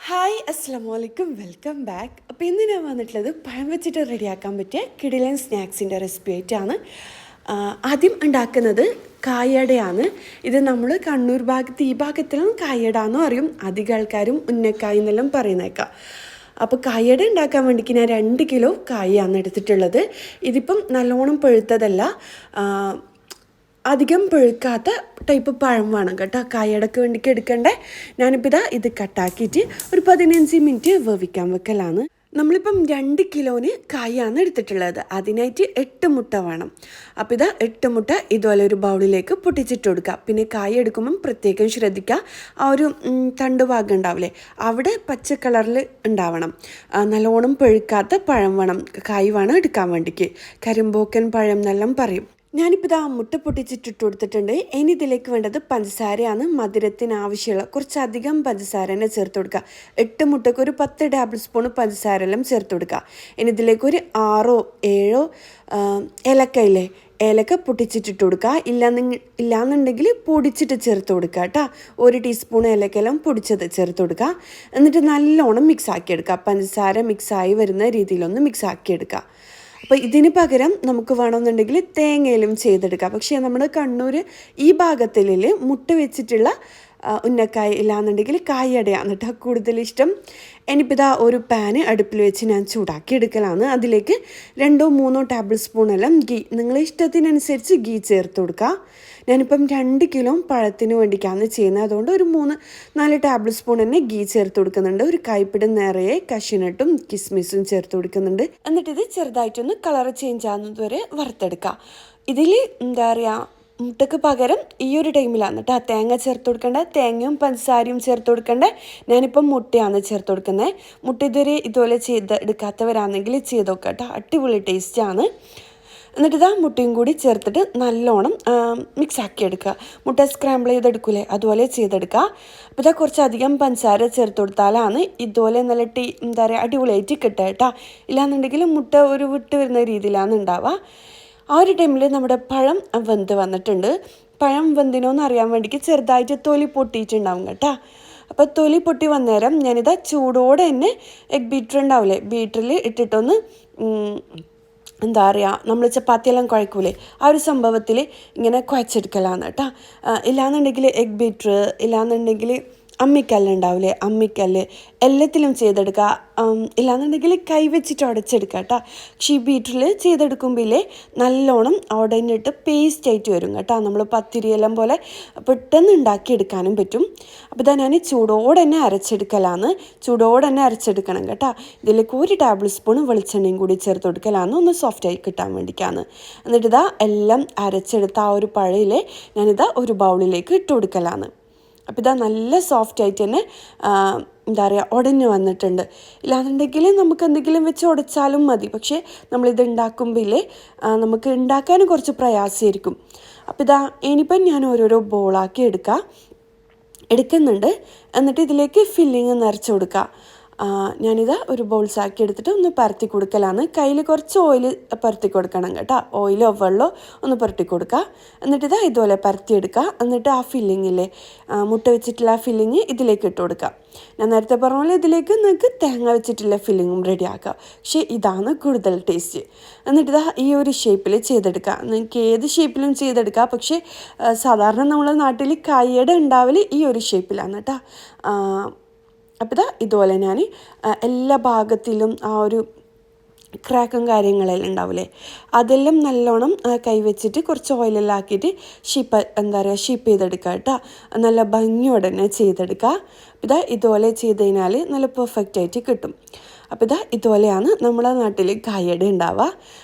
Hi അസ്സലാമു അലൈക്കും welcome back. അപ്പോൾ ഇന്ന് ഞാൻ വന്നിട്ടുള്ളത് പഴം വെച്ചിട്ട് റെഡിയാക്കാൻ പറ്റിയ കിടിലൻ സ്നാക്സിൻ്റെ റെസിപ്പി ആയിട്ടാണ്. ആദ്യം ഉണ്ടാക്കുന്നത് കായടയാണ്. ഇത് നമ്മൾ കണ്ണൂർ ഭാഗത്ത് ഈ ഭാഗത്തിലും കായട എന്ന് പറയും. അധികം ആൾക്കാരും ഉന്നക്കായ എന്നെല്ലാം പറയുന്നേക്കാം. അപ്പോൾ കായട ഉണ്ടാക്കാൻ വേണ്ടിക്ക് ഞാൻ 2 കിലോ കായാണ് എടുത്തിട്ടുള്ളത്. ഇതിപ്പം നല്ലോണം പഴുത്തതല്ല, അധികം പഴുക്കാത്ത ടൈപ്പ് പഴം വേണം കേട്ടോ കായടക്ക് വേണ്ടിക്ക് എടുക്കണ്ടേ. ഞാനിപ്പോൾ ഇത് കട്ടാക്കിയിട്ട് ഒരു 15 മിനിറ്റ് വേവിക്കാൻ വെക്കലാണ്. നമ്മളിപ്പം 2 കിലോന് കായാണ് എടുത്തിട്ടുള്ളത്. അതിനായിട്ട് 8 മുട്ട വേണം. അപ്പോൾ 8 മുട്ട ഇതുപോലെ ഒരു ബൗളിലേക്ക് പൊട്ടിച്ചിട്ട് കൊടുക്കുക. പിന്നെ കായ എടുക്കുമ്പം പ്രത്യേകം ശ്രദ്ധിക്കുക, ആ ഒരു തണ്ട് ഭാഗം ഉണ്ടാവില്ലേ, അവിടെ പച്ച കളറിൽ ഉണ്ടാവണം. നല്ലോണം പഴുക്കാത്ത പഴം വേണം, കായ് വേണം എടുക്കാൻ വേണ്ടിക്ക്. കരിമ്പോക്കൻ പഴം എന്നെല്ലാം പറയും. ഞാനിപ്പോൾ മുട്ട പൊട്ടിച്ചിട്ടിട്ട് കൊടുത്തിട്ടുണ്ട്. ഇനി ഇതിലേക്ക് വേണ്ടത് പഞ്ചസാരയാണ്. മധുരത്തിന് ആവശ്യമുള്ള കുറച്ചധികം പഞ്ചസാര തന്നെ ചേർത്ത് കൊടുക്കുക. 8 മുട്ടയ്ക്ക് ഒരു 10 ടേബിൾ സ്പൂൺ പഞ്ചസാര എല്ലാം ചേർത്ത് കൊടുക്കുക. ഇനി ഇതിലേക്ക് ഒരു 6 7 ഏലക്കയില്ലേ, ഏലക്ക പൊട്ടിച്ചിട്ടിട്ട് കൊടുക്കുക. ഇല്ലാന്നുണ്ടെങ്കിൽ പൊടിച്ചിട്ട് ചേർത്ത് കൊടുക്കുക കേട്ടോ. 1 ടീസ്പൂൺ ഏലക്കെല്ലാം പൊടിച്ചത് ചേർത്ത് കൊടുക്കുക. എന്നിട്ട് നല്ലോണം മിക്സ് ആക്കിയെടുക്കുക. പഞ്ചസാര മിക്സായി വരുന്ന രീതിയിലൊന്ന് മിക്സ് ആക്കിയെടുക്കുക. അപ്പോൾ ഇതിന് പകരം നമുക്ക് വേണമെന്നുണ്ടെങ്കിൽ തേങ്ങയിലും ചെയ്തെടുക്കാം. പക്ഷേ നമ്മുടെ കണ്ണൂർ ഈ ഭാഗത്തിൽ മുട്ട വെച്ചിട്ടുള്ള ഉന്നക്കായ ഇല്ലാന്നുണ്ടെങ്കിൽ കായടയാണ് കേട്ടോ കൂടുതൽ ഇഷ്ടം. ഇനിയിപ്പോൾ ഒരു പാന് അടുപ്പിൽ വെച്ച് ഞാൻ ചൂടാക്കി എടുക്കലാണ്. അതിലേക്ക് 2-3 ടേബിൾ സ്പൂണെല്ലാം ഗീ, നിങ്ങളെ ഇഷ്ടത്തിനനുസരിച്ച് ഗീ ചേർത്ത് കൊടുക്കുക. ഞാനിപ്പം 2 കിലോ പഴത്തിന് വേണ്ടിയിട്ടാണ് ചെയ്യുന്നത്. അതുകൊണ്ട് ഒരു 3-4 ടേബിൾ സ്പൂൺ തന്നെ ഗീ ചേർത്ത് കൊടുക്കുന്നുണ്ട്. ഒരു കൈപ്പിടി നിറയെ കശുനട്ടും കിസ്മിസും ചേർത്ത് കൊടുക്കുന്നുണ്ട്. എന്നിട്ട് ഇത് ചെറുതായിട്ടൊന്ന് കളർ ചേഞ്ച് ആകുന്നത് വരെ വറുത്തെടുക്കുക. ഇതിൽ എന്താ പറയുക, മുട്ടയ്ക്ക് പകരം ഈ ഒരു ടൈമിലാണ് കേട്ടോ തേങ്ങ ചേർത്ത് കൊടുക്കേണ്ടത്. തേങ്ങയും പഞ്ചസാരയും ചേർത്ത് കൊടുക്കേണ്ടത്. ഞാനിപ്പം മുട്ടയാണ് ചേർത്ത് കൊടുക്കുന്നത്. മുട്ട ഇതുവരെ ഇതുപോലെ എടുക്കാത്തവരാണെങ്കിൽ ചെയ്ത് നോക്കുക കേട്ടോ, അടിപൊളി ടേസ്റ്റാണ്. എന്നിട്ട് മുട്ടയും കൂടി ചേർത്തിട്ട് നല്ലോണം മിക്സ് ആക്കി എടുക്കുക. മുട്ട സ്ക്രാമ്പിൾ ചെയ്തെടുക്കൂലേ, അതുപോലെ ചെയ്തെടുക്കുക. അപ്പോൾ കുറച്ചധികം പഞ്ചസാര ചേർത്ത് കൊടുത്താലാണ് ഇതുപോലെ നല്ല എന്താ പറയുക അടിപൊളിയായിട്ട് കിട്ടുക കേട്ടോ. ഇല്ലാന്നുണ്ടെങ്കിൽ മുട്ട ഒരു വിട്ട് വരുന്ന രീതിയിലാണ് ഉണ്ടാവുക. ആ ഒരു ടൈമിൽ നമ്മുടെ പഴം വെന്ത് വന്നിട്ടുണ്ട്. പഴം വെന്തിനോന്ന് അറിയാൻ വേണ്ടിക്ക് ചെറുതായിട്ട് തൊലി പൊട്ടിയിട്ടുണ്ടാവും കേട്ടോ. അപ്പോൾ തൊലി പൊട്ടി വന്നേരം ഞാനിതാ ചൂടോടെ തന്നെ എഗ് ബീറ്റർ ഉണ്ടാവില്ലേ, ബീറ്ററിൽ ഇട്ടിട്ടൊന്ന് എന്താ പറയുക, നമ്മൾ ചപ്പാത്തിയെല്ലാം കുഴക്കൂലേ, ആ ഒരു സംഭവത്തിൽ ഇങ്ങനെ കുഴച്ചെടുക്കലാണ് കേട്ടോ. ഇല്ലാന്നുണ്ടെങ്കിൽ എഗ് ബീറ്റർ, ഇല്ലാന്നുണ്ടെങ്കിൽ അമ്മിക്കല്ലുണ്ടാവില്ലേ, അമ്മിക്കല്ല് എല്ലാത്തിലും ചെയ്തെടുക്കുക. ഇല്ലാന്നുണ്ടെങ്കിൽ കൈ വെച്ചിട്ട് ഉടച്ചെടുക്കുക കേട്ടോ. പക്ഷേ ഈ ബീറ്ററിൽ ചെയ്തെടുക്കുമ്പോൾ നല്ലോണം ഉടഞ്ഞിട്ട് പേസ്റ്റ് ആയിട്ട് വരും കേട്ടോ. നമ്മൾ പത്തിരിയെല്ലാം പോലെ പെട്ടെന്ന് ഉണ്ടാക്കിയെടുക്കാനും പറ്റും. അപ്പോൾ ഞാൻ ചൂടോടെ തന്നെ അരച്ചെടുക്കലാണ്. ചൂടോടെ തന്നെ അരച്ചെടുക്കണം കേട്ടോ. ഇതിലേക്ക് 1 ടേബിൾ സ്പൂൺ വെളിച്ചെണ്ണയും കൂടി ചേർത്ത് കൊടുക്കലാണ്, ഒന്ന് സോഫ്റ്റായി കിട്ടാൻ വേണ്ടിയിട്ടാണ്. എന്നിട്ട് എല്ലാം അരച്ചെടുത്ത ആ ഒരു പഴയിൽ ഞാനിതാ ഒരു ബൗളിലേക്ക് ഇട്ട് കൊടുക്കലാണ്. അപ്പോൾ നല്ല സോഫ്റ്റായിട്ട് തന്നെ എന്താ പറയുക ഉടഞ്ഞു വന്നിട്ടുണ്ട്. ഇല്ലാന്നുണ്ടെങ്കിൽ നമുക്ക് എന്തെങ്കിലും വെച്ച് ഉടച്ചാലും മതി. പക്ഷേ നമ്മളിത് ഉണ്ടാക്കുമ്പോൾ നമുക്ക് ഉണ്ടാക്കാനും കുറച്ച് പ്രയാസമായിരിക്കും. അപ്പോൾ ഇനിയിപ്പം ഞാൻ ഓരോരോ ബോളാക്കി എടുക്കുന്നുണ്ട്. എന്നിട്ട് ഇതിലേക്ക് ഫില്ലിങ് നിറച്ച് കൊടുക്കുക. ഞാനിത് ഒരു ബോൾസാക്കി എടുത്തിട്ട് ഒന്ന് പരത്തി കൊടുക്കലാണ്. കയ്യിൽ കുറച്ച് ഓയിൽ പരത്തി കൊടുക്കണം കേട്ടോ. ഓയിലോ വെള്ളമോ ഒന്ന് പരത്തി കൊടുക്കുക. എന്നിട്ട് ഇതുപോലെ പരത്തിയെടുക്കുക. എന്നിട്ട് ആ ഫില്ലിങ്ങില്ലേ, മുട്ട വെച്ചിട്ടുള്ള ആ ഫില്ലിങ് ഇതിലേക്ക് ഇട്ട് കൊടുക്കുക. ഞാൻ നേരത്തെ പറഞ്ഞ പോലെ ഇതിലേക്ക് നിങ്ങൾക്ക് തേങ്ങ വെച്ചിട്ടുള്ള ഫില്ലിങ്ങും റെഡിയാക്കുക. പക്ഷേ ഇതാണ് കൂടുതൽ ടേസ്റ്റ്. എന്നിട്ട് ഈ ഒരു ഷേപ്പിൽ ചെയ്തെടുക്കുക. നിങ്ങൾക്ക് ഏത് ഷേപ്പിലും ചെയ്തെടുക്കുക. പക്ഷേ സാധാരണ നമ്മളെ നാട്ടിൽ കായയുടെ ഉണ്ടാവൽ ഈ ഒരു ഷേപ്പിലാണ് കേട്ടോ. അപ്പോൾ ഇതുപോലെ ഞാൻ എല്ലാ ഭാഗത്തിലും ആ ഒരു ക്രാക്കും കാര്യങ്ങളെല്ലാം ഉണ്ടാവില്ലേ, അതെല്ലാം നല്ലോണം കൈവച്ചിട്ട് കുറച്ച് ഓയിലെല്ലാം ആക്കിയിട്ട് ഷേപ്പ് ചെയ്തെടുക്കുക കേട്ടോ. നല്ല ഭംഗിയോടെ തന്നെ ചെയ്തെടുക്കുക. ഇതുപോലെ ചെയ്ത് കഴിഞ്ഞാൽ നല്ല പെർഫെക്റ്റ് ആയിട്ട് കിട്ടും. അപ്പോൾ ഇതുപോലെയാണ് നമ്മുടെ നാട്ടിൽ കായട ഉണ്ടാവുക.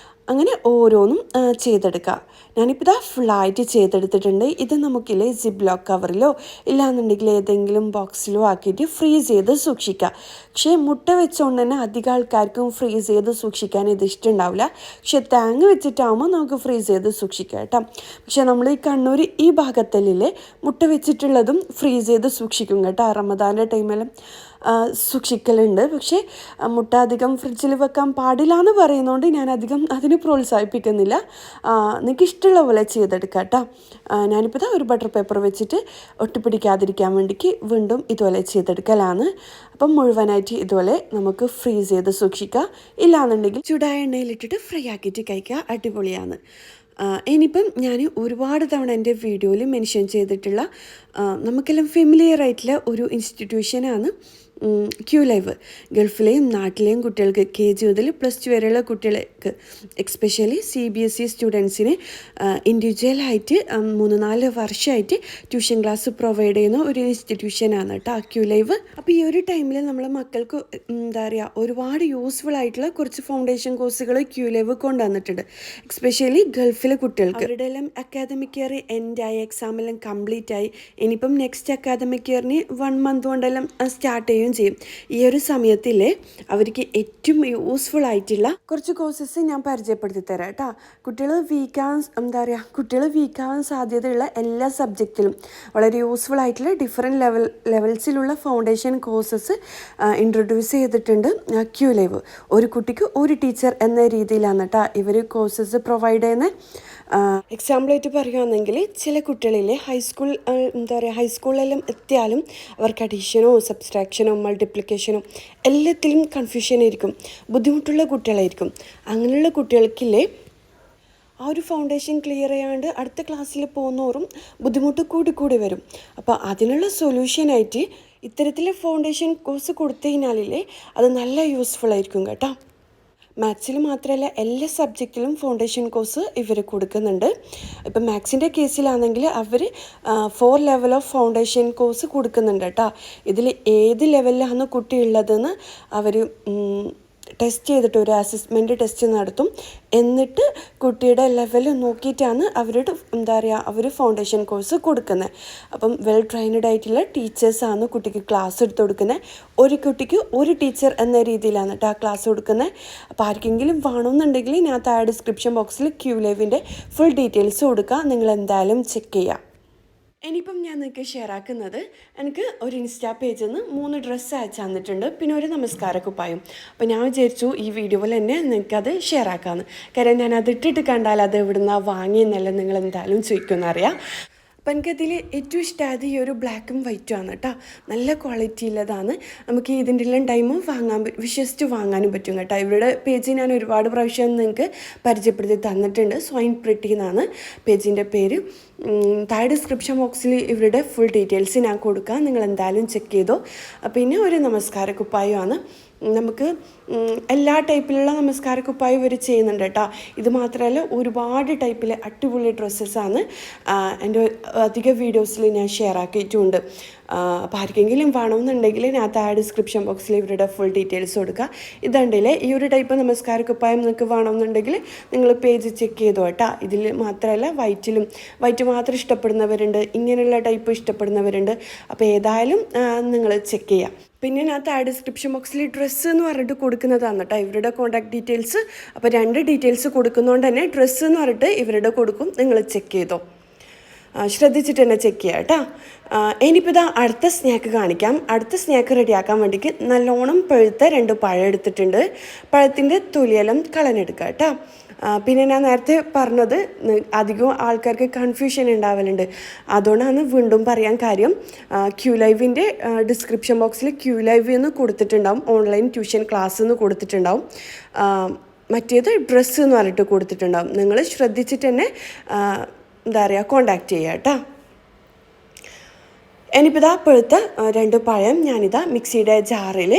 അങ്ങനെ ഓരോന്നും ചെയ്തെടുക്കുക. ഞാനിപ്പോൾ ഫുള്ളായിട്ട് ചെയ്തെടുത്തിട്ടുണ്ട്. ഇത് നമുക്കില്ലേ സിബ്ലോക്ക് കവറിലോ ഇല്ലാന്നുണ്ടെങ്കിൽ ഏതെങ്കിലും ബോക്സിലോ ആക്കിയിട്ട് ഫ്രീസ് ചെയ്ത് സൂക്ഷിക്കുക. പക്ഷേ മുട്ട വെച്ചുകൊണ്ട് തന്നെ അധികം ആൾക്കാർക്കും ഫ്രീസ് ചെയ്ത് സൂക്ഷിക്കാൻ ഇത് ഇഷ്ടമുണ്ടാവില്ല. പക്ഷേ തേങ്ങ വെച്ചിട്ടാകുമ്പോൾ നമുക്ക് ഫ്രീസ് ചെയ്ത് സൂക്ഷിക്കാം കേട്ടോ. പക്ഷേ നമ്മൾ ഈ കണ്ണൂർ ഈ ഭാഗത്തിലെ മുട്ട വെച്ചിട്ടുള്ളതും ഫ്രീസ് ചെയ്ത് സൂക്ഷിക്കും കേട്ടോ. റമദാൻ്റെ ടൈമിലും സൂക്ഷിക്കലുണ്ട്. പക്ഷേ മുട്ട അധികം ഫ്രിഡ്ജിൽ വെക്കാൻ പാടില്ല എന്ന് പറയുന്നതുകൊണ്ട് ഞാൻ അധികം അതിന് പ്രോത്സാഹിപ്പിക്കുന്നില്ല. നിങ്ങൾക്ക് ഇഷ്ടമുള്ള പോലെ ചെയ്തെടുക്കാം കേട്ടോ. ഞാനിപ്പോൾ ഇതാ ഒരു ബട്ടർ പേപ്പർ വെച്ചിട്ട് ഒട്ടിപ്പിടിക്കാതിരിക്കാൻ വേണ്ടിക്ക് വീണ്ടും ഇതുപോലെ ചെയ്തെടുക്കലാണ്. അപ്പം മുഴുവനായിട്ട് ഇതുപോലെ നമുക്ക് ഫ്രീസ് ചെയ്ത് സൂക്ഷിക്കുക. ഇല്ലാന്നുണ്ടെങ്കിൽ ചൂടായ എണ്ണയിലിട്ടിട്ട് ഫ്രൈ ആക്കിയിട്ട് കഴിക്കുക. അടിപൊളിയാണ്. ഇനിയിപ്പം ഞാൻ ഒരുപാട് തവണ എൻ്റെ വീഡിയോയിൽ മെൻഷൻ ചെയ്തിട്ടുള്ള നമുക്കെല്ലാം ഫെമിലിയർ ആയിട്ടുള്ള ഒരു ഇൻസ്റ്റിറ്റ്യൂഷനാണ് ക്യൂ ലൈവ്. ഗൾഫിലെയും നാട്ടിലെയും കുട്ടികൾക്ക് KG മുതൽ +2 വരെയുള്ള കുട്ടികൾക്ക് എക്സ്പെഷ്യലി CBSE സ്റ്റുഡൻസിന് ഇൻഡിവിജ്വലായിട്ട് 3-4 വർഷമായിട്ട് ട്യൂഷൻ ക്ലാസ് പ്രൊവൈഡ് ചെയ്യുന്ന ഒരു ഇൻസ്റ്റിറ്റ്യൂഷനാണ് കേട്ടോ ക്യൂ ലൈവ്. അപ്പോൾ ഈ ഒരു ടൈമിൽ നമ്മളെ മക്കൾക്ക് ഒരുപാട് യൂസ്ഫുൾ ആയിട്ടുള്ള കുറച്ച് ഫൗണ്ടേഷൻ കോഴ്സുകൾ ക്യൂ ലൈവ് കൊണ്ടുവന്നിട്ടുണ്ട്. എക്സ്പെഷ്യലി ഗൾഫിലെ കുട്ടികൾക്ക് അവരുടെ എല്ലാം അക്കാദമിക് ഇയർ എൻഡായി, എക്സാമെല്ലാം കംപ്ലീറ്റ് ആയി. ഇനിയിപ്പം നെക്സ്റ്റ് അക്കാദമിക് ഇയറിന് 1 മന്ത് കൊണ്ടെല്ലാം സ്റ്റാർട്ട് ചെയ്യും. ഈ ഒരു സമയത്തിൽ അവർക്ക് ഏറ്റവും യൂസ്ഫുൾ ആയിട്ടുള്ള കുറച്ച് കോഴ്സസ് ഞാൻ പരിചയപ്പെടുത്തി തരാം കേട്ടോ. കുട്ടികൾ വീക്കാവാൻ സാധ്യതയുള്ള എല്ലാ സബ്ജക്റ്റിലും വളരെ യൂസ്ഫുൾ ആയിട്ടുള്ള ഡിഫറെൻറ്റ് ലെവൽസിലുള്ള ഫൗണ്ടേഷൻ കോഴ്സസ് ഇൻട്രൊഡ്യൂസ് ചെയ്തിട്ടുണ്ട് ക്യൂ ലൈവ്. ഒരു കുട്ടിക്ക് ഒരു ടീച്ചർ എന്ന രീതിയിലാണ് കേട്ടോ ഇവർ കോഴ്സസ് പ്രൊവൈഡ് ചെയ്യുന്നത്. എക്സാമ്പിളായിട്ട് പറയുകയാണെങ്കിൽ ചില കുട്ടികളിൽ ഹൈസ്കൂളിലെല്ലാം എത്തിയാലും അവർക്ക് അഡീഷനോ സബ്സ്ട്രാക്ഷനോ മൾട്ടിപ്ലിക്കേഷനോ എല്ലാത്തിലും കൺഫ്യൂഷൻ ആയിരിക്കും, ബുദ്ധിമുട്ടുള്ള കുട്ടികളായിരിക്കും. അങ്ങനെയുള്ള കുട്ടികൾക്കില്ലേ ആ ഒരു ഫൗണ്ടേഷൻ ക്ലിയർ ചെയ്യാണ്ട് അടുത്ത ക്ലാസ്സിൽ പോകുന്നോറും ബുദ്ധിമുട്ട് കൂടി വരും. അപ്പോൾ അതിനുള്ള സൊല്യൂഷനായിട്ട് ഇത്തരത്തിലെ ഫൗണ്ടേഷൻ കോഴ്സ് കൊടുത്തു കഴിഞ്ഞാലില്ലേ അത് നല്ല യൂസ്ഫുൾ ആയിരിക്കും കേട്ടോ. മാത്സിൽ മാത്രമല്ല എല്ലാ സബ്ജക്റ്റിലും ഫൗണ്ടേഷൻ കോഴ്സ് ഇവർ കൊടുക്കുന്നുണ്ട്. ഇപ്പം മാത്സിൻ്റെ കേസിലാണെങ്കിൽ അവർ 4 ലെവൽ ഓഫ് ഫൗണ്ടേഷൻ കോഴ്സ് കൊടുക്കുന്നുണ്ട് കേട്ടോ. ഇതിൽ ഏത് ലെവലിലാണ് കുട്ടി ഉള്ളതെന്ന് അവർ ടെസ്റ്റ് ചെയ്തിട്ട് ഒരു അസസ്മെൻറ്റ് ടെസ്റ്റ് നടത്തും. എന്നിട്ട് കുട്ടിയുടെ ലെവൽ നോക്കിയിട്ടാണ് അവർ ഫൗണ്ടേഷൻ കോഴ്സ് കൊടുക്കുന്നത്. അപ്പം വെൽ ട്രെയിൻഡ് ആയിട്ടുള്ള ടീച്ചേഴ്സാണ് കുട്ടിക്ക് ക്ലാസ് എടുത്ത് കൊടുക്കുന്നത്. ഒരു കുട്ടിക്ക് ഒരു ടീച്ചർ എന്ന രീതിയിലാണ് കേട്ടോ ആ ക്ലാസ് കൊടുക്കുന്നത്. അപ്പോൾ ആർക്കെങ്കിലും വേണമെന്നുണ്ടെങ്കിൽ ഞാൻ താഴെ ഡിസ്ക്രിപ്ഷൻ ബോക്സിൽ ക്യൂ ലൈവിൻ്റെ ഫുൾ ഡീറ്റെയിൽസ് കൊടുക്കുക. നിങ്ങൾ എന്തായാലും ചെക്ക് ചെയ്യുക. ഇനിയിപ്പം ഞാൻ നിങ്ങൾക്ക് ഷെയർ ആക്കുന്നത് എനിക്ക് ഒരു ഇൻസ്റ്റാ പേജിൽ നിന്ന് 3 ഡ്രസ്സ് അയച്ചു തന്നിട്ടുണ്ട്, പിന്നെ ഒരു നമസ്കാര കുപ്പായും. അപ്പോൾ ഞാൻ വിചാരിച്ചു ഈ വീഡിയോയിൽ തന്നെ നിങ്ങൾക്കത് ഷെയർ ആക്കാമെന്ന്. കാരണം ഞാൻ അത് ഇട്ടിട്ട് കണ്ടാൽ അത് എവിടെ നിന്നാണ് വാങ്ങിയെന്നല്ല നിങ്ങൾ എന്തായാലും ചോദിക്കുമെന്നറിയാം. അപ്പം എനിക്കതിൽ ഏറ്റവും ഇഷ്ടമായത് ഈ ഒരു ബ്ലാക്കും വൈറ്റും ആണ് കേട്ടോ. നല്ല ക്വാളിറ്റി ഉള്ളതാണ്. നമുക്ക് ഇതിൻ്റെ എല്ലാം ടൈമും വിശ്വസിച്ച് വാങ്ങാനും പറ്റും കേട്ടോ. ഇവരുടെ പേജ് ഞാൻ ഒരുപാട് പ്രാവശ്യം നിങ്ങൾക്ക് പരിചയപ്പെടുത്തി തന്നിട്ടുണ്ട്. സ്വൈൻ പ്രിട്ടി എന്നാണ് പേജിൻ്റെ പേര്. താഴെ ഡിസ്ക്രിപ്ഷൻ ബോക്സിൽ ഇവരുടെ ഫുൾ ഡീറ്റെയിൽസ് ഞാൻ കൊടുക്കാം, നിങ്ങൾ എന്തായാലും ചെക്ക് ചെയ്തോ. പിന്നെ ഒരു നമസ്കാര കുപ്പായമാണ്. നമുക്ക് എല്ലാ ടൈപ്പിലുള്ള നമസ്കാര കുപ്പായം ഇവർ ചെയ്യുന്നുണ്ട് കേട്ടോ. ഇത് മാത്രമല്ല ഒരുപാട് ടൈപ്പിൽ അടിപൊളി ഡ്രസ്സസ്സാണ് എൻ്റെ അധിക വീഡിയോസിൽ ഞാൻ ഷെയർ ആക്കിയിട്ടുമുണ്ട്. അപ്പോൾ ആർക്കെങ്കിലും വേണമെന്നുണ്ടെങ്കിൽ ഞാൻ താഴെ ഡിസ്ക്രിപ്ഷൻ ബോക്സിൽ ഇവരുടെ ഫുൾ ഡീറ്റെയിൽസ് കൊടുക്കുക. ഇതുണ്ടല്ലേ ഈ ഒരു ടൈപ്പ് നമസ്കാര കുപ്പായം നിങ്ങൾക്ക് വേണമെന്നുണ്ടെങ്കിൽ നിങ്ങൾ പേജ് ചെക്ക് ചെയ്തോ കേട്ടോ. ഇതിൽ മാത്രമല്ല വൈറ്റ് മാത്രം ഇഷ്ടപ്പെടുന്നവരുണ്ട്, ഇങ്ങനെയുള്ള ടൈപ്പ് ഇഷ്ടപ്പെടുന്നവരുണ്ട്. അപ്പോൾ ഏതായാലും നിങ്ങൾ ചെക്ക് ചെയ്യാം. പിന്നെ ഞാൻ താഴെ ഡിസ്ക്രിപ്ഷൻ ബോക്സിൽ ഡ്രസ്സ് എന്ന് പറഞ്ഞിട്ട് കൊടുക്കുന്നതാണ് കേട്ടോ ഇവരുടെ കോൺടാക്ട് ഡീറ്റെയിൽസ്. അപ്പോൾ 2 ഡീറ്റെയിൽസ് കൊടുക്കുന്നതുകൊണ്ട് തന്നെ ഡ്രസ്സ് എന്ന് പറഞ്ഞിട്ട് ഇവരുടെ കൊടുക്കും, നിങ്ങൾ ചെക്ക് ചെയ്തോ. ശ്രദ്ധിച്ചിട്ട് തന്നെ ചെക്ക് ചെയ്യാം കേട്ടോ. ഇനിയിപ്പോൾ ഇതാ അടുത്ത സ്നാക്ക് കാണിക്കാം. അടുത്ത സ്നാക്ക് റെഡിയാക്കാൻ വേണ്ടിക്ക് നല്ലോണം പഴുത്ത 2 പഴം എടുത്തിട്ടുണ്ട്. പഴത്തിൻ്റെ തൊലിയെല്ലാം കളഞ്ഞെടുക്കുക കേട്ടോ. പിന്നെ ഞാൻ നേരത്തെ പറഞ്ഞത് അധികം ആൾക്കാർക്ക് കൺഫ്യൂഷൻ ഉണ്ടാവലുണ്ട്, അതുകൊണ്ടാണ് വീണ്ടും പറയാൻ കാര്യം. ക്യൂ ലൈവിൻ്റെ ഡിസ്ക്രിപ്ഷൻ ബോക്സിൽ ക്യൂ ലൈവ് എന്ന് കൊടുത്തിട്ടുണ്ടാവും, ഓൺലൈൻ ട്യൂഷൻ ക്ലാസ് എന്ന് കൊടുത്തിട്ടുണ്ടാവും, മറ്റേത് ഡ്രസ്സ് എന്ന് പറഞ്ഞിട്ട് കൊടുത്തിട്ടുണ്ടാവും. നിങ്ങൾ ശ്രദ്ധിച്ചിട്ട് തന്നെ കോണ്ടാക്ട് ചെയ്യുക കേട്ടോ. ഇനിയിപ്പോൾ ഇതാ പഴുത്ത 2 പഴം ഞാനിതാ മിക്സിയുടെ ജാറിൽ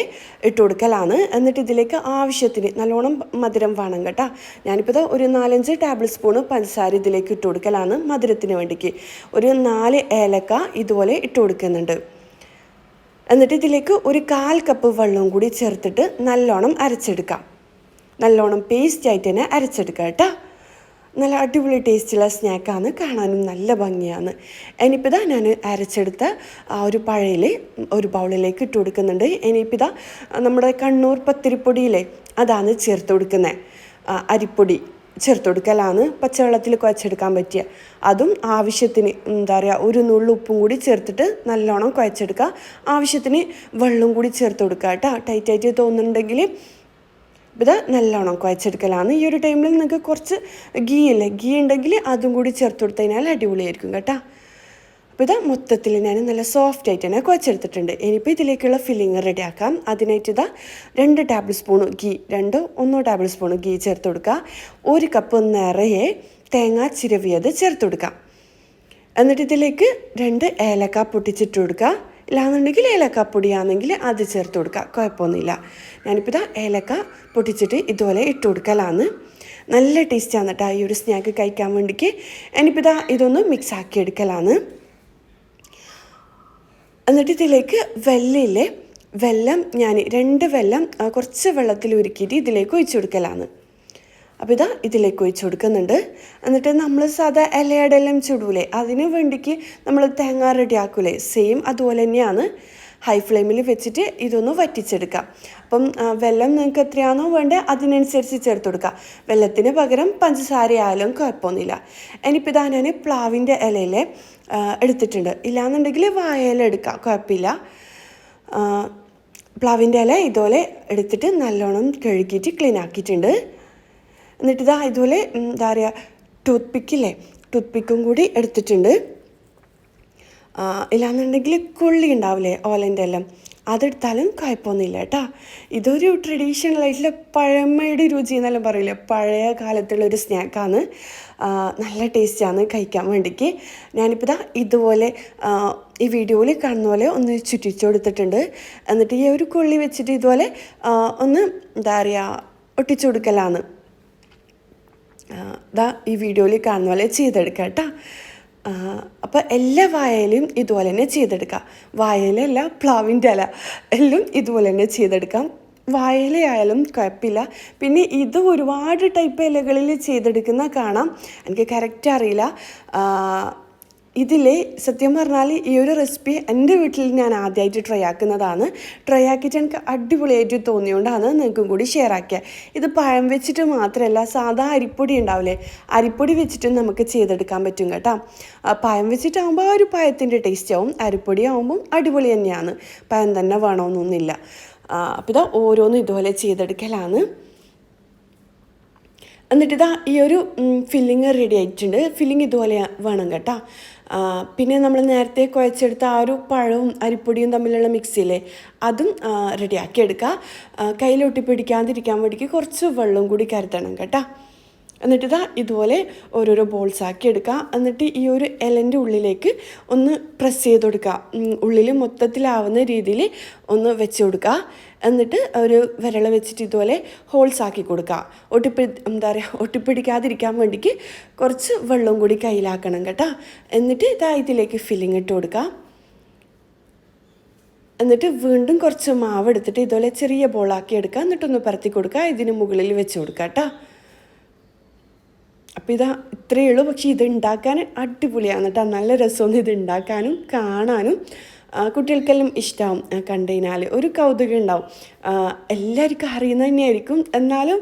ഇട്ട് കൊടുക്കലാണ്. എന്നിട്ട് ഇതിലേക്ക് ആവശ്യത്തിന് നല്ലോണം മധുരം വേണം കേട്ടോ. ഞാനിപ്പോൾ ഇതാ ഒരു 4-5 ടേബിൾ സ്പൂണ് പഞ്ചസാര ഇതിലേക്ക് ഇട്ട് കൊടുക്കലാണ് മധുരത്തിന് വേണ്ടിക്ക്. ഒരു 4 ഏലക്ക ഇതുപോലെ ഇട്ട് കൊടുക്കുന്നുണ്ട്. എന്നിട്ട് ഇതിലേക്ക് ഒരു 1/4 കപ്പ് വെള്ളവും കൂടി ചേർത്തിട്ട് നല്ലോണം അരച്ചെടുക്കാം. നല്ലോണം പേസ്റ്റായിട്ട് തന്നെ അരച്ചെടുക്കാം കേട്ടോ. നല്ല അടിപൊളി ടേസ്റ്റുള്ള സ്നാക്കാണ്, കാണാനും നല്ല ഭംഗിയാണ്. ഇനിയിപ്പോൾ ഇതാ ഞാൻ അരച്ചെടുത്ത ആ ഒരു പഴയിൽ ഒരു ബൗളിലേക്ക് ഇട്ട് കൊടുക്കുന്നുണ്ട്. ഇനിയിപ്പോൾ ഇതാ നമ്മുടെ കണ്ണൂർ പത്തിരിപ്പൊടിയില്ലേ അതാണ് ചേർത്ത് കൊടുക്കുന്നത്, അരിപ്പൊടി. ചേർത്ത് കൊടുക്കലാണ്, പച്ചവെള്ളത്തിൽ കുഴച്ചെടുക്കാൻ പറ്റിയ. അതും ആവശ്യത്തിന് ഒരു നുള്ളു ഉപ്പും കൂടി ചേർത്തിട്ട് നല്ലോണം കുഴച്ചെടുക്കുക. ആവശ്യത്തിന് വെള്ളം കൂടി ചേർത്ത് കൊടുക്കുക കേട്ടോ. ടൈറ്റായിട്ട് തോന്നുന്നുണ്ടെങ്കിൽ നല്ലോണം കുഴച്ചെടുക്കലാണ്. ഈ ഒരു ടൈമിൽ നിങ്ങൾക്ക് കുറച്ച് ഗീ ഉണ്ടെങ്കിൽ അതും കൂടി ചേർത്ത് കൊടുത്തു കഴിഞ്ഞാൽ അടിപൊളിയായിരിക്കും കേട്ടോ. അപ്പോൾ മൊത്തത്തിൽ ഞാൻ നല്ല സോഫ്റ്റ് ആയിട്ട് തന്നെ കുഴച്ചെടുത്തിട്ടുണ്ട്. ഇനിയിപ്പോൾ ഇതിലേക്കുള്ള ഫില്ലിങ് റെഡിയാക്കാം. അതിനായിട്ട് 2 table spoon ghee, 1 table spoon ghee ചേർത്ത് കൊടുക്കുക. 1 കപ്പ് നിറയെ തേങ്ങ ചിരവിയത് ചേർത്ത് കൊടുക്കുക. എന്നിട്ട് ഇതിലേക്ക് 2 ഏലക്ക പൊട്ടിച്ചിട്ട് കൊടുക്കുക. ഇല്ലാന്നുണ്ടെങ്കിൽ ഏലക്കാപ്പൊടിയാണെങ്കിൽ അത് ചേർത്ത് കൊടുക്കുക, കുഴപ്പമൊന്നുമില്ല. ഞാനിപ്പോൾ ഏലക്ക പൊട്ടിച്ചിട്ട് ഇതുപോലെ ഇട്ട് കൊടുക്കലാണ്. നല്ല ടേസ്റ്റാണ് കേട്ടോ ഈ ഒരു സ്നാക്ക് കഴിക്കാൻ വേണ്ടിക്ക്. ഞാനിപ്പോൾ ഇതൊന്ന് മിക്സ് ആക്കി എടുക്കലാണ്. എന്നിട്ട് ഇതിലേക്ക് വെള്ളം ഞാൻ 2 വെള്ളം കുറച്ച് വെള്ളത്തിൽ ഉരുക്കിയിട്ട് ഇതിലേക്ക് ഒഴിച്ചു കൊടുക്കലാണ്. അപ്പോൾ ഇതിലേക്ക് ഒഴിച്ചു കൊടുക്കുന്നുണ്ട്. എന്നിട്ട് നമ്മൾ സാധാ ഇലയടെല്ലാം ചുടൂലേ, അതിന് വേണ്ടിക്ക് നമ്മൾ തേങ്ങ റെഡിയാക്കൂലേ, സെയിം അതുപോലെ തന്നെയാണ്. ഹൈ ഫ്ലെയിമിൽ വെച്ചിട്ട് ഇതൊന്ന് വറ്റിച്ചെടുക്കാം. അപ്പം വെള്ളം നിങ്ങൾക്ക് എത്രയാണോ വേണ്ടത് അതിനനുസരിച്ച് ചേർത്ത് കൊടുക്കുക. വെള്ളത്തിന് പകരം പഞ്ചസാര ആയാലും കുഴപ്പമൊന്നുമില്ല. ഇനിയിപ്പോൾ ഞാൻ പ്ലാവിൻ്റെ ഇലയിൽ എടുത്തിട്ടുണ്ട്. ഇല്ലാന്നുണ്ടെങ്കിൽ വാഴയില എടുക്കാം, കുഴപ്പമില്ല. പ്ലാവിൻ്റെ ഇല ഇതുപോലെ എടുത്തിട്ട് നല്ലോണം കഴുകിയിട്ട് ക്ലീൻ ആക്കിയിട്ടുണ്ട്. എന്നിട്ട് ഇതുപോലെ ടൂത്ത് പിക്കും കൂടി എടുത്തിട്ടുണ്ട്. ഇല്ലാന്നുണ്ടെങ്കിൽ കൊള്ളി ഉണ്ടാവില്ലേ ഓലൻ്റെ എല്ലാം, അതെടുത്താലും കുഴപ്പമൊന്നുമില്ല കേട്ടോ. ഇതൊരു ട്രഡീഷണൽ ആയിട്ടുള്ള പഴമയുടെ രുചി എന്നെല്ലാം പറയില്ലേ, പഴയ കാലത്തുള്ളൊരു സ്നാക്കാണ്. നല്ല ടേസ്റ്റാണ് കഴിക്കാൻ വേണ്ടിക്ക്. ഞാനിപ്പോൾ ഇതുപോലെ ഈ വീഡിയോയിൽ കാണുന്ന പോലെ ഒന്ന് ചുറ്റിച്ചു കൊടുത്തിട്ടുണ്ട്. എന്നിട്ട് ഈ ഒരു കൊള്ളി വെച്ചിട്ട് ഇതുപോലെ ഒന്ന് ഒട്ടിച്ചു കൊടുക്കലാണ്. ഈ വീഡിയോയിൽ കാണുന്ന പോലെ ചെയ്തെടുക്കുക കേട്ടോ. അപ്പോൾ എല്ലാ വാഴയിലും ഇതുപോലെ തന്നെ ചെയ്തെടുക്കാം. വാഴയിലല്ല, പ്ലാവിൻ്റെ ഇല എല്ലാം ഇതുപോലെ തന്നെ ചെയ്തെടുക്കാം. വാഴയിലയായാലും കുഴപ്പമില്ല. പിന്നെ ഇത് ഒരുപാട് ടൈപ്പ് ഇലകളിൽ ചെയ്തെടുക്കുന്ന കാണാം, എനിക്ക് കറക്റ്റ് അറിയില്ല. ഇതിൽ സത്യം പറഞ്ഞാൽ ഈ ഒരു റെസിപ്പി എൻ്റെ വീട്ടിൽ ഞാൻ ആദ്യമായിട്ട് ട്രൈ ആക്കുന്നതാണ്. ട്രൈ ആക്കിയിട്ട് എനിക്ക് അടിപൊളിയായിട്ട് തോന്നിയോണ്ടാണ് നിങ്ങൾക്കും കൂടി ഷെയർ ആക്കിയത്. ഇത് പഴം വെച്ചിട്ട് മാത്രമല്ല, സാധാ അരിപ്പൊടി ഉണ്ടാവില്ലേ, അരിപ്പൊടി വെച്ചിട്ടും നമുക്ക് ചെയ്തെടുക്കാൻ പറ്റും കേട്ടോ. പഴം വെച്ചിട്ടാകുമ്പോൾ ഒരു പഴത്തിൻ്റെ ടേസ്റ്റ് ആവും, അരിപ്പൊടി ആകുമ്പം അടിപൊളി തന്നെയാണ്. പഴം തന്നെ വേണമെന്നൊന്നുമില്ല. അപ്പോൾ ഓരോന്നും ഇതുപോലെ ചെയ്തെടുക്കലാണ്. എന്നിട്ട് ഈ ഒരു ഫില്ലിങ് റെഡി ആയിട്ടുണ്ട്. ഫില്ലിങ് ഇതുപോലെ വേണം കേട്ടോ. പിന്നെ നമ്മൾ നേരത്തെ കുഴച്ചെടുത്ത ആ ഒരു പഴവും അരിപ്പൊടിയും തമ്മിലുള്ള മിക്സിയില്ലേ, അതും റെഡിയാക്കി എടുക്കുക. കയ്യിലൊട്ടി പിടിക്കാതിരിക്കാൻ വേണ്ടിക്ക് കുറച്ച് വെള്ളം കൂടി കരുതണം കേട്ടോ. എന്നിട്ട് ഇതുപോലെ ഓരോരോ ബോൾസ് ആക്കി എടുക്കുക. എന്നിട്ട് ഈ ഒരു ഇലൻ്റെ ഉള്ളിലേക്ക് ഒന്ന് പ്രസ് ചെയ്ത് കൊടുക്കുക. ഉള്ളിൽ മൊത്തത്തിലാവുന്ന രീതിയിൽ ഒന്ന് വെച്ച് കൊടുക്കുക. എന്നിട്ട് ഒരു വിരൽ വെച്ചിട്ട് ഇതുപോലെ ഹോൾസ് ആക്കി കൊടുക്കുക. ഒട്ടിപ്പിടിക്കാതിരിക്കാൻ വേണ്ടിക്ക് കുറച്ച് വെള്ളം കൂടി കയ്യിലാക്കണം കേട്ടോ. എന്നിട്ട് ഇതിലേക്ക് ഫില്ലിങ് ഇട്ട് കൊടുക്കുക. എന്നിട്ട് വീണ്ടും കുറച്ച് മാവ് എടുത്തിട്ട് ഇതുപോലെ ചെറിയ ബോളാക്കി എടുക്കുക. എന്നിട്ടൊന്ന് പരത്തി കൊടുക്കുക. ഇതിന് മുകളിൽ വെച്ച് കൊടുക്കുക കേട്ടോ. അപ്പോൾ ഇത്രയേ ഉള്ളൂ. പക്ഷേ ഇത് ഉണ്ടാക്കാൻ അടിപൊളിയാണ് കേട്ടോ. നല്ല രസമാണ് ഇത് ഉണ്ടാക്കാനും കാണാനും. കുട്ടികൾക്കെല്ലാം ഇഷ്ടമാവും. കണ്ടു കഴിഞ്ഞാൽ ഒരു കൗതുകം ഉണ്ടാവും. എല്ലാവർക്കും അറിയുന്നത് തന്നെയായിരിക്കും, എന്നാലും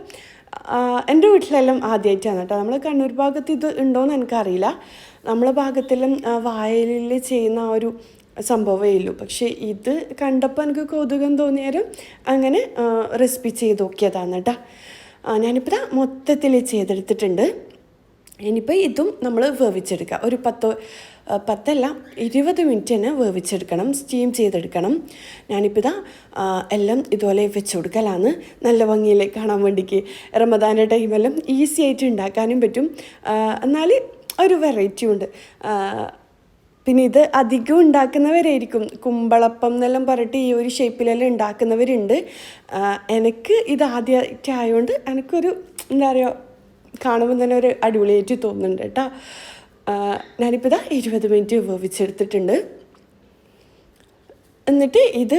എൻ്റെ വീട്ടിലെല്ലാം ആദ്യമായിട്ടാണ് കേട്ടോ. നമ്മൾ കണ്ണൂർ ഭാഗത്ത് ഇത് ഉണ്ടോയെന്ന് എനിക്കറിയില്ല. നമ്മളെ ഭാഗത്തെല്ലാം വാഴയിലിൽ ചെയ്യുന്ന ആ ഒരു സംഭവമേ ഉള്ളൂ. പക്ഷേ ഇത് കണ്ടപ്പോൾ എനിക്ക് കൗതുകം തോന്നിയാലും അങ്ങനെ റെസിപ്പി ചെയ്ത് നോക്കിയതാണ് കേട്ടോ. ഞാനിപ്പോൾ മൊത്തത്തിൽ ചെയ്തെടുത്തിട്ടുണ്ട്. ഇനിയിപ്പോൾ ഇതും നമ്മൾ വേവിച്ചെടുക്കുക. ഒരു 20 മിനിറ്റ് തന്നെ വേവിച്ചെടുക്കണം, സ്റ്റീം ചെയ്തെടുക്കണം. ഞാനിപ്പോൾ എല്ലാം ഇതുപോലെ വെച്ച് കൊടുക്കലാണ്, നല്ല ഭംഗിയിൽ കാണാൻ വേണ്ടിക്ക്. റമദാൻ്റെ ടൈമെല്ലാം ഈസി ആയിട്ട് ഉണ്ടാക്കാനും പറ്റും, എന്നാൽ ഒരു വെറൈറ്റി ഉണ്ട്. പിന്നെ ഇത് അധികം ഉണ്ടാക്കുന്നവരായിരിക്കും, കുമ്പളപ്പം എന്നെല്ലാം പറഞ്ഞിട്ട് ഈ ഒരു ഷേപ്പിലെല്ലാം ഉണ്ടാക്കുന്നവരുണ്ട്. എനിക്ക് ഇത് ആദ്യമായിട്ടായതുകൊണ്ട് എനിക്കൊരു കാണുമ്പോൾ തന്നെ ഒരു അടിപൊളിയായിട്ട് തോന്നുന്നുണ്ട് കേട്ടോ. ഞാനിപ്പോൾ 20 മിനിറ്റ് വേവിച്ചെടുത്തിട്ടുണ്ട്. എന്നിട്ട് ഇത്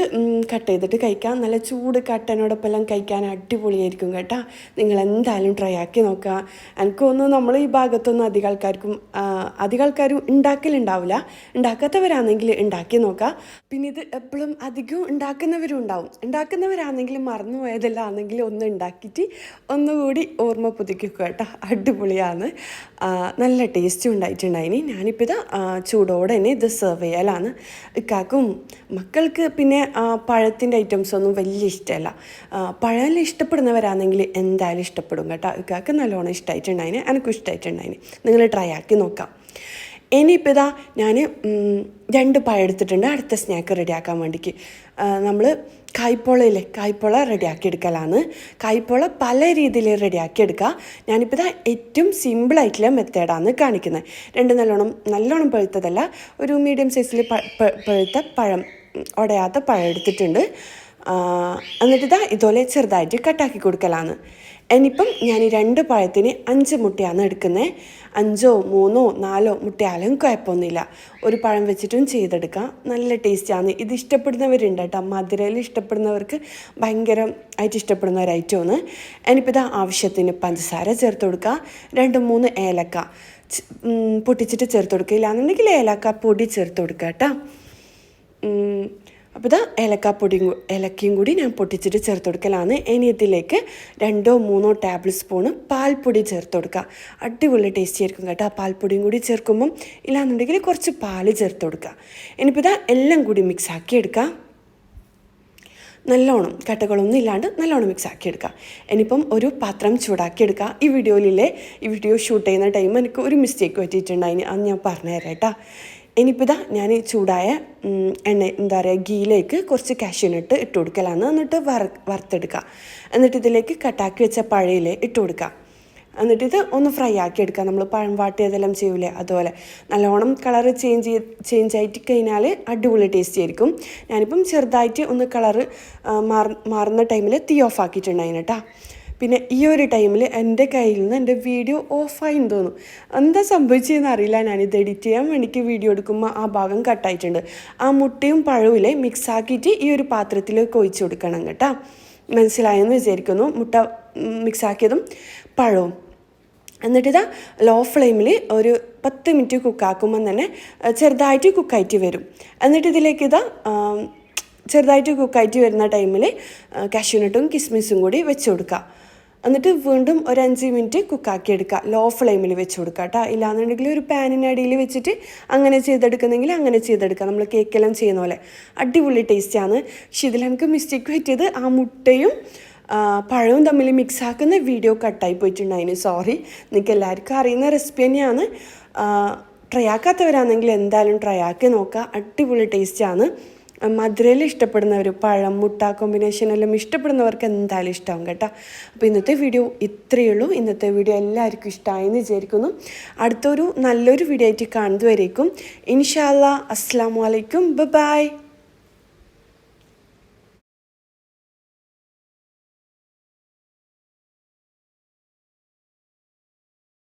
കട്ട് ചെയ്തിട്ട് കഴിക്കാം. നല്ല ചൂട് കട്ടനോടൊപ്പം എല്ലാം കഴിക്കാൻ അടിപൊളിയായിരിക്കും കേട്ടോ. നിങ്ങൾ എന്തായാലും ട്രൈ ആക്കി നോക്കുക. എനിക്ക് തോന്നുന്നു നമ്മൾ ഈ ഭാഗത്തൊന്നും അധികം ആൾക്കാരും ഉണ്ടാക്കലുണ്ടാവില്ല. ഉണ്ടാക്കാത്തവരാണെങ്കിൽ ഉണ്ടാക്കി നോക്കുക. പിന്നെ ഇത് എപ്പോഴും അധികം ഉണ്ടാക്കുന്നവരും ഉണ്ടാവും. ഉണ്ടാക്കുന്നവരാണെങ്കിൽ മറന്നു പോയതെല്ലാം ആണെങ്കിൽ ഒന്ന് ഉണ്ടാക്കിയിട്ട് ഒന്നുകൂടി ഓർമ്മ പുതുക്കുക കേട്ടോ. അടിപൊളിയാണ്, നല്ല ടേസ്റ്റും ഉണ്ടായിട്ടുണ്ടായിനി. ഞാനിപ്പോൾ ഇത് ചൂടോടെ തന്നെ ഇത് സെർവ് ചെയ്യലാണ്. ഇക്കാക്കും മക്കൾക്ക് പിന്നെ പഴത്തിൻ്റെ ഐറ്റംസൊന്നും വലിയ ഇഷ്ടമല്ല. പഴമെല്ലാം ഇഷ്ടപ്പെടുന്നവരാണെങ്കിൽ എന്തായാലും ഇഷ്ടപ്പെടും കേട്ടോ. ഇക്കാക്ക് നല്ലോണം ഇഷ്ടമായിട്ടുണ്ടായിന്, എനിക്കും ഇഷ്ടമായിട്ടുണ്ടായിന്. നിങ്ങൾ ട്രൈ ആക്കി നോക്കാം. ഇനിയിപ്പോൾ ഇതാ ഞാൻ 2 പഴം എടുത്തിട്ടുണ്ട് അടുത്ത സ്നാക്ക് റെഡിയാക്കാൻ വേണ്ടിക്ക്. നമ്മൾ കായ്പോള റെഡിയാക്കി എടുക്കലാണ്. കായ്പോള പല രീതിയിൽ റെഡിയാക്കി എടുക്കുക. ഞാനിപ്പോൾ ഇതാ ഏറ്റവും സിമ്പിളായിട്ടുള്ള മെത്തേഡാണ് കാണിക്കുന്നത്. 2 നല്ലോണം പഴുത്തതല്ല, ഒരു മീഡിയം സൈസിൽ പഴുത്ത പഴം, ഉടയാത്ത പഴം എടുത്തിട്ടുണ്ട്. എന്നിട്ടിതാ ഇതുപോലെ ചെറുതായിട്ട് കട്ടാക്കി കൊടുക്കലാണ്. ഇനിയിപ്പം ഞാൻ 2 പഴത്തിന് 5 മുട്ടയാണ് എടുക്കുന്നത്. 5, 3, 4 മുട്ടയാലും കുഴപ്പമൊന്നുമില്ല. ഒരു പഴം വെച്ചിട്ടും ചെയ്തെടുക്കാം. നല്ല ടേസ്റ്റാണ്. ഇത് ഇഷ്ടപ്പെടുന്നവരുണ്ട് കേട്ടോ. മധുരയിൽ ഇഷ്ടപ്പെടുന്നവർക്ക് ഭയങ്കരമായിട്ട് ഇഷ്ടപ്പെടുന്ന ഒരു ഐറ്റമാണ്. ഇനിയിപ്പോൾ ഇത് ആവശ്യത്തിന് പഞ്ചസാര ചേർത്ത് കൊടുക്കുക. 2-3 ഏലക്ക പൊട്ടിച്ചിട്ട് ചേർത്ത് കൊടുക്കുക. ഇല്ലാന്നുണ്ടെങ്കിൽ ഏലക്ക പൊടി ചേർത്ത് കൊടുക്കുക കേട്ടോ. അപ്പോൾ ഇതാ ഏലക്കയും കൂടി ഞാൻ പൊട്ടിച്ചിട്ട് ചേർത്ത് കൊടുക്കലാണ്. ഇനി ഇതിലേക്ക് 2-3 ടേബിൾ സ്പൂണ് പാൽപ്പൊടി ചേർത്ത് കൊടുക്കുക. അടിപൊളി ടേസ്റ്റി ആയിരിക്കും കേട്ടോ. പാൽപ്പൊടിയും കൂടി ചേർക്കുമ്പം ഇല്ലാന്നുണ്ടെങ്കിൽ കുറച്ച് പാൽ ചേർത്ത് കൊടുക്കുക. ഇനിയിപ്പോൾ ഇതാ എല്ലാം കൂടി മിക്സാക്കി എടുക്കുക. നല്ലോണം കട്ടകളൊന്നും ഇല്ലാണ്ട് നല്ലോണം മിക്സാക്കി എടുക്കുക. ഇനിയിപ്പം ഒരു പാത്രം ചൂടാക്കി എടുക്കുക. ഈ വീഡിയോ ഷൂട്ട് ചെയ്യുന്ന ടൈം എനിക്ക് ഒരു മിസ്റ്റേക്ക് പറ്റിയിട്ടുണ്ടായിന്, അത് ഞാൻ പറഞ്ഞുതരാം കേട്ടോ. ഇനിയിപ്പോൾ ഇതാ ഞാൻ ചൂടായ ഗീയിലേക്ക് കുറച്ച് കാഷ്യൂനട്ട് ഇട്ട് കൊടുക്കലാണ്. എന്നിട്ട് വറുത്തെടുക്കുക. എന്നിട്ട് ഇതിലേക്ക് കട്ടാക്കി വെച്ച പഴയിൽ ഇട്ട് കൊടുക്കുക. എന്നിട്ടിത് ഒന്ന് ഫ്രൈ ആക്കി എടുക്കുക. നമ്മൾ പഴം വാട്ടിയതെല്ലാം ചെയ്യൂലേ അതുപോലെ. നല്ലോണം കളറ് ചേഞ്ച് ആയിട്ട് കഴിഞ്ഞാൽ അടിപൊളി ടേസ്റ്റി ആയിരിക്കും. ഞാനിപ്പം ചെറുതായിട്ട് ഒന്ന് കളറ് മാറുന്ന ടൈമിൽ തീ ഓഫ് ആക്കിയിട്ടുണ്ടായിരുന്നു കേട്ടോ. പിന്നെ ഈ ഒരു ടൈമിൽ എൻ്റെ കയ്യിൽ നിന്ന് എൻ്റെ വീഡിയോ ഓഫായിന്ന് തോന്നും. എന്താ സംഭവിച്ചതെന്ന് അറിയില്ല. ഞാനിത് എഡിറ്റ് ചെയ്യാൻ വേണ്ടിക്ക് വീഡിയോ എടുക്കുമ്പോൾ ആ ഭാഗം കട്ടായിട്ടുണ്ട്. ആ മുട്ടയും പഴവിലെ മിക്സാക്കിയിട്ട് ഈ ഒരു പാത്രത്തിലേക്ക് ഒഴിച്ച് കൊടുക്കണം കേട്ടോ. മനസ്സിലായെന്ന് വിചാരിക്കുന്നു. മുട്ട മിക്സാക്കിയതും പഴവും. എന്നിട്ടിതാ ലോ ഫ്ലെയിമിൽ ഒരു 10 മിനിറ്റ് കുക്കാക്കുമ്പം തന്നെ ചെറുതായിട്ട് കുക്കായിട്ട് വരും. എന്നിട്ട് ഇതിലേക്ക് ചെറുതായിട്ട് കുക്കായിട്ട് വരുന്ന ടൈമിൽ കാഷ്യൂനട്ടും കിസ്മിസും കൂടി വെച്ച് കൊടുക്കുക. എന്നിട്ട് വീണ്ടും ഒരു 5 മിനിറ്റ് കുക്കാക്കി എടുക്കുക. ലോ ഫ്ലെയിമിൽ വെച്ച് കൊടുക്കുക കേട്ടോ. ഇല്ലാന്നുണ്ടെങ്കിൽ ഒരു പാനിനടിയിൽ വെച്ചിട്ട് അങ്ങനെ ചെയ്തെടുക്കുന്നെങ്കിൽ അങ്ങനെ ചെയ്തെടുക്കുക. നമ്മൾ കേക്കെല്ലാം ചെയ്യുന്ന പോലെ അടിപൊളി ടേസ്റ്റാണ്. പക്ഷെ ഇതിൽ എനിക്ക് മിസ്റ്റേക്ക് പറ്റിയത് ആ മുട്ടയും പഴവും തമ്മിൽ മിക്സാക്കുന്ന വീഡിയോ കട്ടായി പോയിട്ടുണ്ടായിരുന്നു. സോറി. നിങ്ങൾക്ക് എല്ലാവർക്കും അറിയുന്ന റെസിപ്പി തന്നെയാണ്. ട്രൈ ആക്കാത്തവരാണെങ്കിൽ എന്തായാലും ട്രൈ ആക്കി നോക്കുക. അടിപൊളി ടേസ്റ്റാണ്. മധുരയിൽ ഇഷ്ടപ്പെടുന്നവർ, പഴം മുട്ട കോമ്പിനേഷൻ എല്ലാം ഇഷ്ടപ്പെടുന്നവർക്ക് എന്തായാലും ഇഷ്ടമാവും കേട്ടോ. അപ്പോൾ ഇന്നത്തെ വീഡിയോ ഇത്രയേ ഉള്ളൂ. ഇന്നത്തെ വീഡിയോ എല്ലാവർക്കും ഇഷ്ടമായെന്ന് വിചാരിക്കുന്നു. അടുത്തൊരു നല്ലൊരു വീഡിയോ ആയിട്ട് കാണുന്നതുവരേക്കും ഇൻഷാ അല്ലാ. അസ്സലാമു അലൈക്കും. ബൈ.